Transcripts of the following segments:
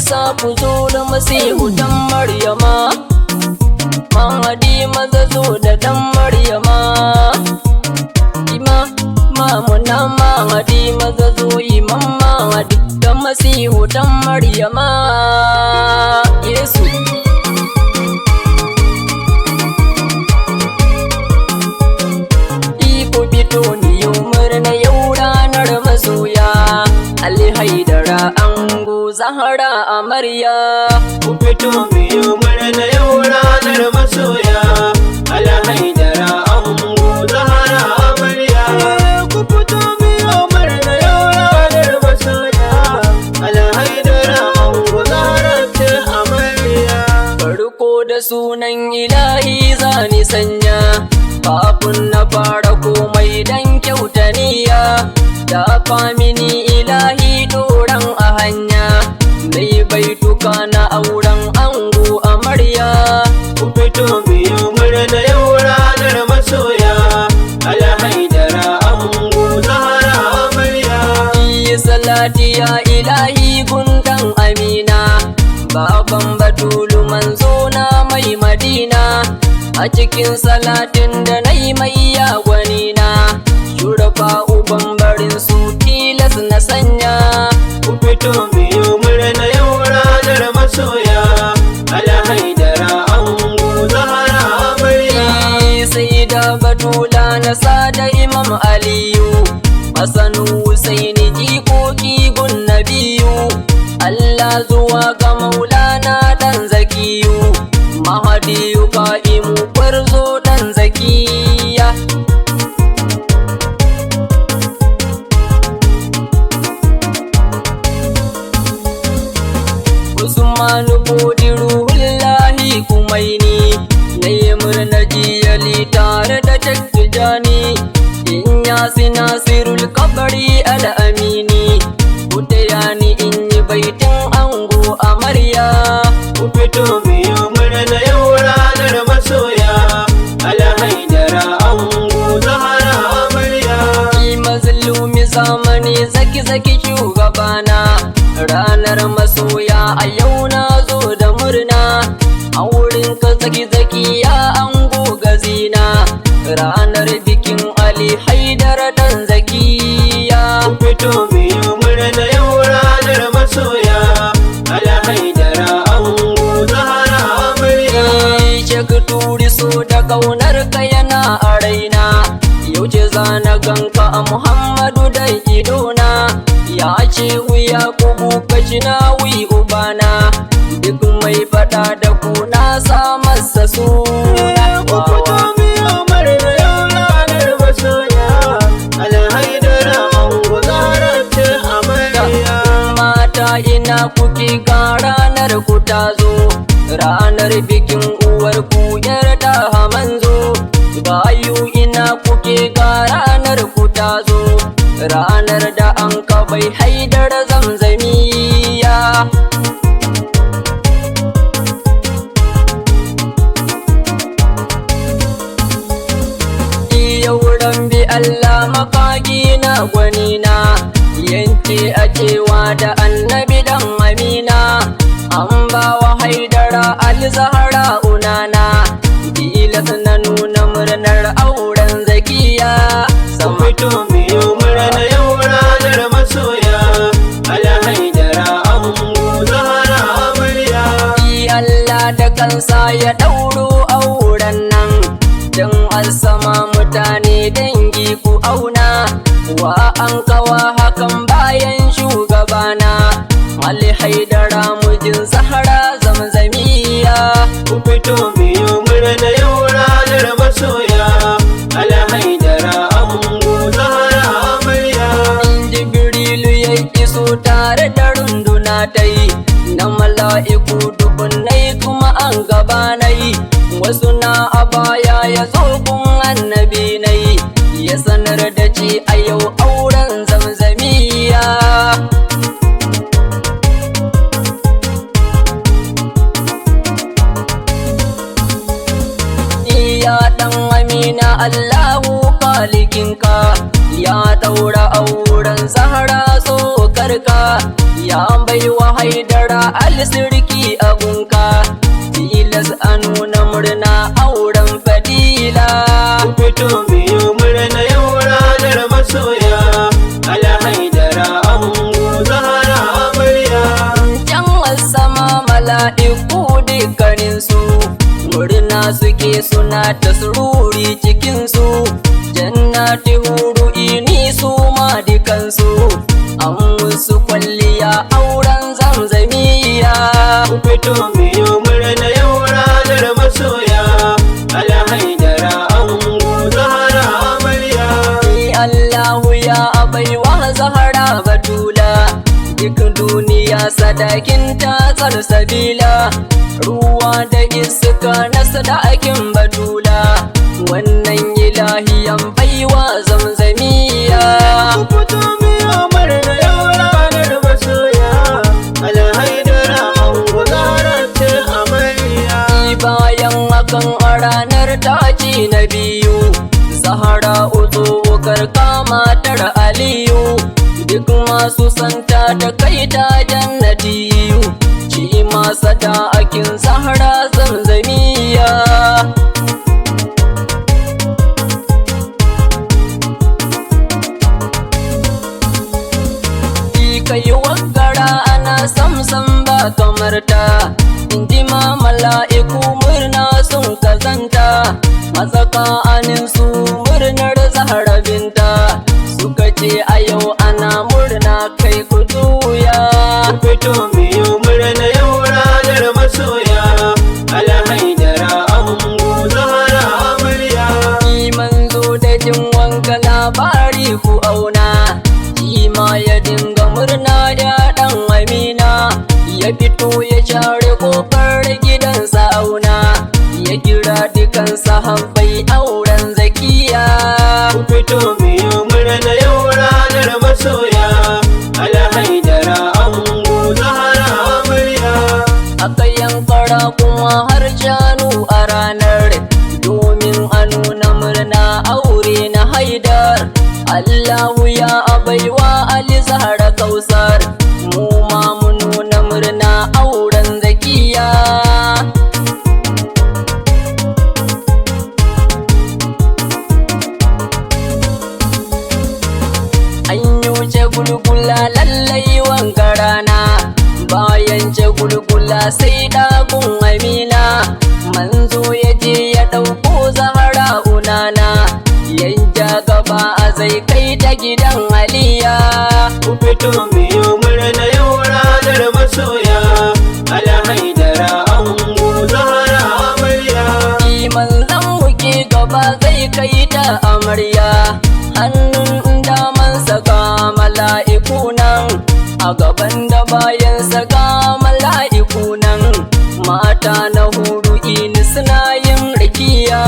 Isa ku zo da Masihu dan Maryama, Mahadi maza zo da dan Maryama. Mamuna Mahadi maza zo Imam Mahadi dan Masihu dan Maryama. Yesu iko fito ni yau murna yau ranar masoya, Ali Haidara ango Zahra amarya. Ku fito mu yi murna yau ranar masoya, Ali Haidara ango Zahra amarya. Ku fito mu yi murna yau ranar masoya, Ali Haidara ango Zahra ce amarya. Farko da sunan Ilahi zani sanya, kafin na fara komai dan kyauta niyya. Da famini Ilahi doran a hanya, dai baituka na auren ango amarya. Ku fito mu yi murna yau ranar masoya, Ali Haidara ango Zahra amarya. Yi salati ya Ilahi gundan Amina, baban Batulu manzo na mai Madina. A cikin salatin da na yi mai yagwanina, shurafa uban barin su tilas na sanya. Ku fito mu yi murna yau ranar masoya, Ali Haidara ango Zahra amarya. Sai da Batula na sada Imam Aliyu, Hassanu Husaini jikoki gun Nabiyu. Allah zuwa ga Maulana dan Zakiyu, Mahadiyu ka'imu kwarzo dan Zakiya. Usmanu Bodi Ruhullahi Kumaini, na yi murna jiyali tare da Tijjani. Inyasi Nasirul Kabari Al-Amini, Kutayani in yi baitin ango amarya. Ku fito mu yi murna yau ranar masoya, Ali Haidara ango Zahra amarya. Ki mazlumi zamani zaki shugabana, ranar masoya a yau na zo da murna. A wurin ka zaki ya ango gazina, ranar bikin Ali Haidara dan Zakiya. Ku fito mu yi murna yau ranar masoya, Ali Haidara ango Zahra amarya. Shek turi so da kaunar ka yana a raina, yau ce zana ganka a Muhammadu da idona. Ya ce wuya kubu kashi na wi ubana, duk mai fada da ku na sa masa suna. Ku fito mu yi murna yau ranar masoya, Ali Haidara ango Zahra ce amarya. Mata ina kuke ga ranar ku ta zo, ranar bikin uwar ku yarda manzo. Gayu ina kuke ga ranar ku ta zo, ranar da an kabai Haidar zamzamiya. Yau bi Allah makagi na gwanina, yanke a cewa da annabi dan Amina. An bawa Haidara al-Zahra unana, tilas na nuna murnar auren Zakiya. Ku fito mu yi murna yau ranar masoya, Ali Haidara ango Zahra amarya. Allah da kansa ya ɗauro auren nan, don alsama mutane dangi ku auna. Wa an kawa hakan bayan shugabana, Ali Haidara mujin Zahra zamzamiya. Ku fito mu yi murna yau ranar masoya, Ali Haidara ango Zahra amarya. Jibrilu ya iso tare da runduna ta yi, na mala'iku dubunnai kuma an gabanai. Wasu na a baya ya zo gun annabi nai, ya sanar da ci a yau auren zamzamiya. Ya dan Amina Allahu khalikinka, ya daura auren Zahra tsokarka. ya baiwa Haidara Ali sirki abunka, tilas a nuna murna auren Fadila. Ku fito biyu murna yau ranar masoya, Alhaidara ango Zahra amarya. Can sama mala'iku dukkaninsu, murna suke suna ta sururi cikinsu, jannati huru ini su ma dukansu, an musu kwalliya auren zamzamiya. Ku fito biyu murna yau ranar masoya, Alhaidara ango Zahra amarya. Allahu ya baiwa Zahra Batula, duk duniya sadakin ta sabila, ruwa da iska na sadakin Batula, wannan ilahiyan baiwa zamzamiya. Ku fito biyu murna yau ranar masoya, Alhaidara ango Zahra ce amarya. Bayan hakan a ranar taci na biyu, Zahra uzo kama tar Aliyu, duk masu santa da kai ta jannatiyu, ci masa da akin Zahra zamzamiya. Kai waggara ana samsam ba kamar ta, inji ma mala'iku murna sun kazanta, matsakanin su murnar Zahra binta, suka ce a yau ana murna kai ku juya. Ku fito biyu murna yau ranar masoya, Alhaidara ango Zahra amarya. Manzo da jin wanka labari ku auna, ma ya dinga murna da ɗan Amina, ya fito ya share kofar gidansa auna, ya kira dukan sahabbai auren Zakiya. Ku fito biyu murna yau ranar masoya, Alhaidara ango Zahra amarya. Aka yankara kuma har shanu a ranar, domin a nuna murna aure na Haidar. Allahu ya baiwa Ali Zahra Kausar, mu ma mu nuna murna auren Zakiya. An yi wuce gulgula lallai wanka rana, bayan ce gulgula sai ɗagun Amina, manzo ya je ya ɗauko Zahra unana, yanja gaba a zai kai ta gidan Aliya. Ku fito biyu murna yau ranar masoya, Alhaidara ango Zahra amarya. Manzan muke gaba zai kai ta amarya, hannun damansa ga mala'iku nan, a gaban da bayansa ga mala'iku nan, mata na huru ini suna yin rikiya.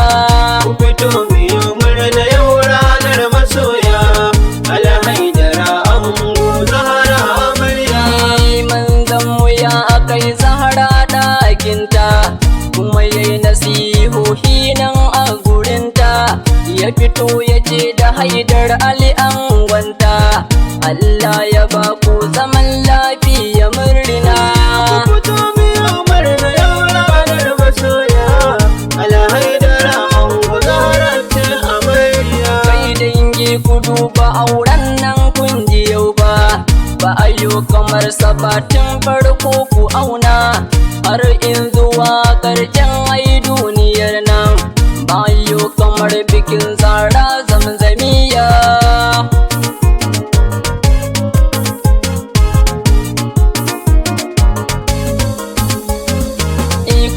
Ku fito biyu murna yau ranar masoya, Alhaidara ango Zahra amarya. Manzan mu ya akai Zahra ɗakinta, kuma yayi nasihohi nan a gurinta, ya fito ya ce da Haidar Ali angonta, Allah ya ba ku zaman lafiya murna. Ku fito biyu murna yau ranar masoya, Alhaidara ango Zahra ce amarya. Kai dangi ku duba auren nan kun ji yau ba a yi kamar sabatin farko ku auna, har in zuwa ƙarshen ai duniyar nan, ba a yi kamar bikin Zahra zamzamiya.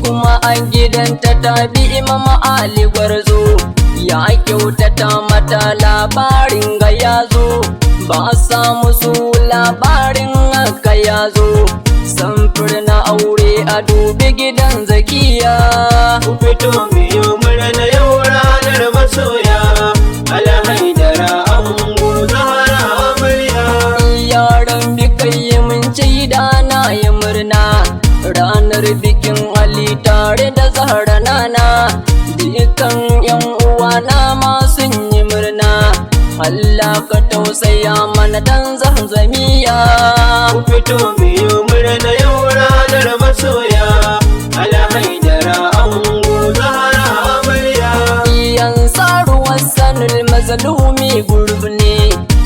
Kuma a gidanta ta bi Imam Ali Gwarzo, ya kyautata mata labarin ga yazo, ba samu su labarin haka yazo, samfur na aure a dubi gidan Zakiya. Ku fito biyu murna yau ranar masoya, Alhaidara ango Zahra amarya. Yaran bikai mun ce da na yi murna, ranar bikin Ali tare da Zahra nana, dukan yan uwa na ma sun yi murna, Allah ka tausaya mana dan zanzamiya. Ku fito biyu murna yau ranar masoya, Alhaidara ango Zahra amarya. Yan saruwar sanul mazalumi gurbi ne,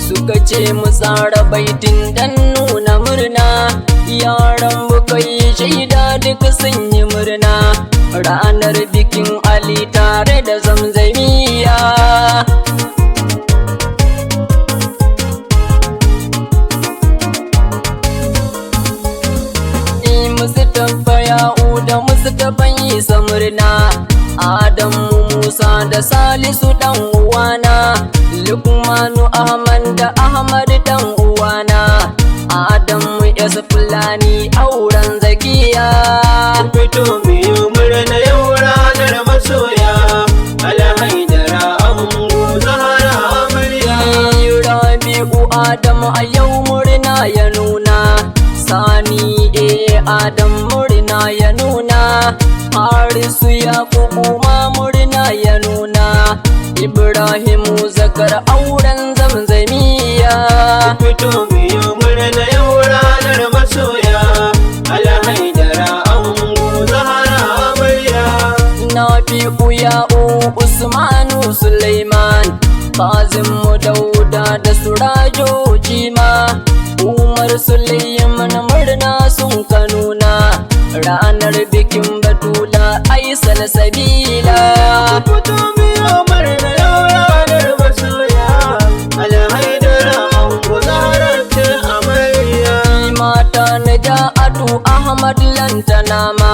suka ce mu tsara baitin dan nuna murna. Yaran muka yi shaida duk sun yi murna, ranar bikin Ali tare da zamzamiya. Mustapha Ya'u da Mustapha Isa murna, Adamu Musa da Salisu dan uwana, Lukmanu Ahmad da Ahmad dan uwana, Adamu Yasa Fulani auren Zakiya. Ku fito biyu murna yau ranar masoya, Alhaidara ango Zahra amarya. Rabi'u Adamu a yau murna ya nuna, Sani Adam murna ya nuna, Harisu Yakubu ma murna ya nuna, Ibrahimu Zakar auren zamzamiya. Ku fito biyu murna yau ranar masoya, Alhaidara ango Zahra amarya. Nafi'u Ya'u Usmanu Sulaiman, Kazimu Dauda da Surajo Jima, Umar Suleiman murna sun ka nuna, ranar bikin Batula Aisal Sabila. Ku fito biyu murna yau ranar masoya, Alhaidara ango Zahra ce amarya. Mata Naja'atu Ahmad Lantanama,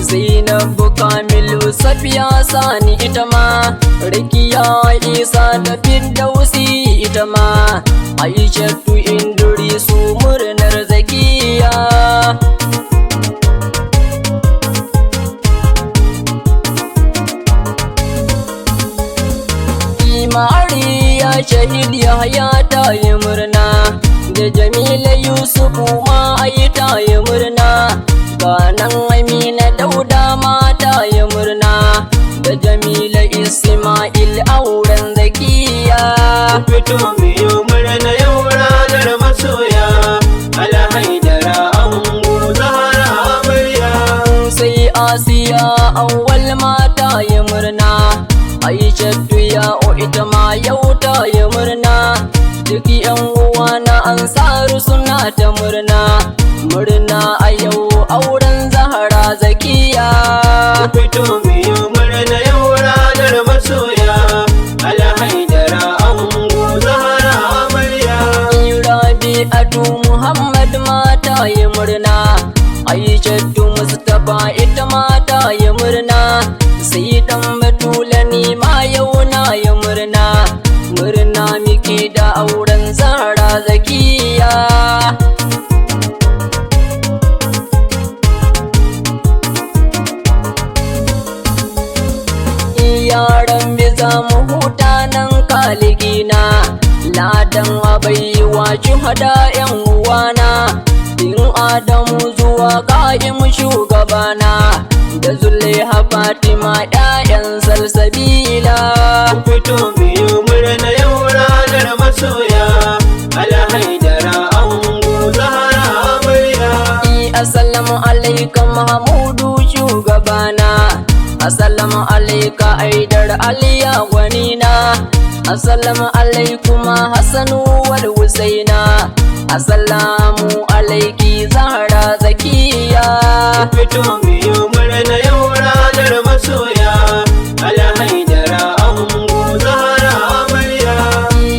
Zainabu Kamilu Safiya Sani ita ma, Rakiya Isa da Firdausi ita ma, Aishatu Indurisu murnar Zakiya. Mariya Shahid Yahya ta yi murna, da Jamila Yusufu ma ai ta yi murna, ganan Amina Dauda ma ta yi murna, da Jamila Ismail auren Zakiya. Ku fito biyu murna yau ranar masoya, Alhaidara ango Zahra amarya. Sai Asiya awwal ma ta yi murna, Aishatu Ya'u ita ma yau ta yi murna, duk yan uwa na Ansaru suna ta murna, murna a yau auren Zahra Zakiya. Ku fito biyu murna yau ranar masoya, Alhaidara ango Zahra amarya. Rabi'atu Muhammad ma ta yi murna, Aishatu Mustapha ita ma ta yi murna, sai dan Batula ni ma yau na yi murna, murna miki da auren Zahra Zakiya. Yaran biza mu huta nan kaligina, ladan abaiwa shuhada yan uwana, in Adamu zuwa ƙa'im shugabana, da Zulaiha Fatima ƴaƴan Salsabila. Ku fito biyu murna yau ranar masoya, Alhaidara ango Zahra amarya. Assalamu alaika Mahmudu shugabana, Assalamu alaika Aidar Aliya gwanina, Assalamu alaikum Hassanu wal Husaina, Assalamu alaiki Zahra Zakiya. Ku fito biyu murna yau ranar masoya, Alhaidara ango Zahra amarya.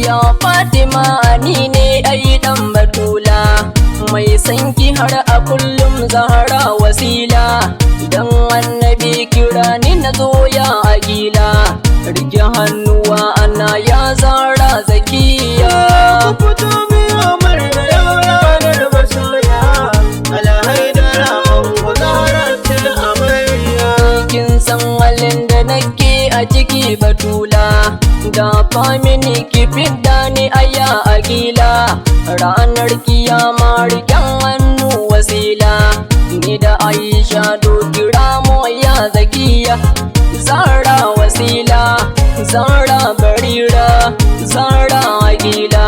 Ya Fatima ni ne ai dan Batula, mai sanki har a kullum Zahra wasila, dan annabi kira ni na zo ya agila, rike hannuwa ana ya Zahra Zakiya. Ku fito biyu murna yau ranar masoya, Alhaidara ango Zahra ce amarya. Kin san halin da nake a ciki Batula, da famini ki fidda ni aya agila, ranar kiyama riƙen hannu wasila, ni da Aisha do kira mu ya zakiya, zara wasila, zara barira, zara agila,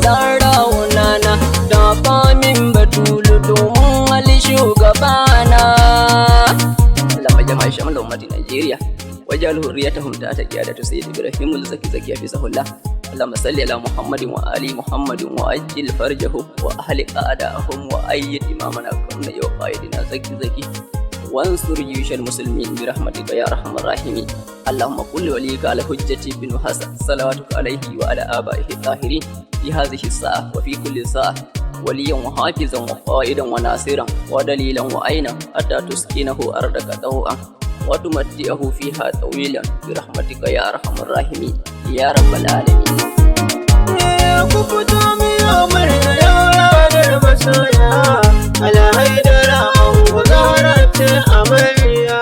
zara unana, da famin batulu domin hali shugabana. Lama jama'a shamal ummati Najeriya wajen hurriyatahum ta qiyadatu sayyid Ibrahim al-Zaki hafizahullah. Allahumma salli ala Muhammadin wa ali Muhammadin wa ajil farjahu wa ahli qadahum wa ayyid imamana kunna ya qaidina zaki wansur juyushal muslimin bi rahmatika ya arhamar rahimin. Allahumma qul walika ala hujjati bin Hasan salawatuka alayhi wa ala abaihi tahirin fi hadhihi as-sa'a wa fi kulli sa'a waliyan wa hafizan wa qaidan wa nasiran wa dalilan wa aina hatta tuskinahu ardaka taw'an wa tumatti'ahu fiha tawilan bi rahmatika ya arhamar rahimin ya rabbal alamin. Ku fito mi murna yau ranar masoya, Alhaidara ango Zahra ce amarya.